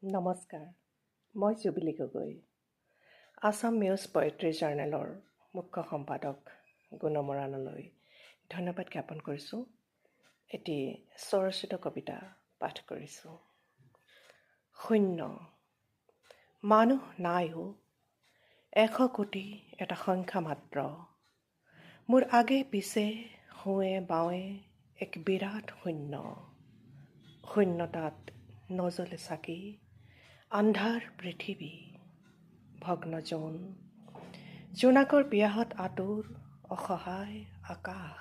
নমস্কাৰ, মই Jubili Gogoi. Assam muse poetry জাৰ্নেলৰ মুখ্য সম্পাদক গুণমৰাণলৈ ধন্যবাদ জ্ঞাপন কৰিছোঁ। এটি স্বৰচিত কবিতা পাঠ কৰিছোঁ। শূন্য। মানুহ নাইও, 100 কোটি এটা সংখ্যা মাত্ৰ। মোৰ আগে পিছে সোঁৱে বাওঁৱে এক বিৰাট শূন্য। শূন্যতাত নজ্বলে চাকি, আন্ধাৰ পৃথিৱী, ভগ্ন যৌন, জোনাকৰ পিয়াহত আতুৰ অসহায় আকাশ।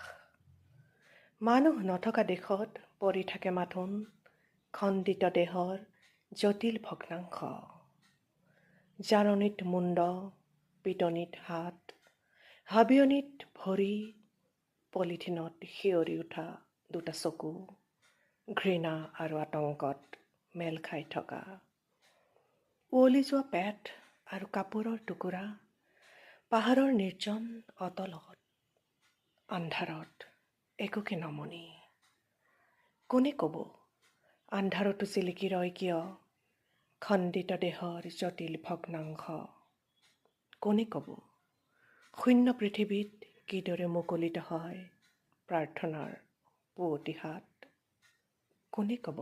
মানুহ নথকা দেশত পৰি থাকে মাথোন খণ্ডিত দেহৰ জটিল ভগ্নাংশ। জাৰণিত মুণ্ড, পিটনিত হাত, হাবিয়নিত ভৰি, পলিথিনত শিয়ৰি উঠা দুটা চকু, ঘৃণা আৰু আতংকত মেল খাই থকা। উৱলি যোৱা পেট আৰু কাপোৰৰ টুকুৰা, পাহাৰৰ নিৰ্জন অতলত, আন্ধাৰত একোকে নমনি। কোনে ক'ব আন্ধাৰতো জিলিকি ৰয় কিয় খণ্ডিত দেহৰ জটিল ভগ্নাংশ? কোনে ক'ব শূন্য পৃথিৱীত কিদৰে মুকলিত হয় প্ৰাৰ্থনাৰ পুৱতি হাত? কোনে ক'ব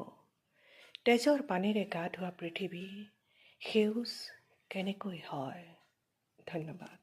তেজৰ পানীৰে গা ধোৱা পৃথিৱী সেউজ কেনেকৈ হয়? ধন্যবাদ।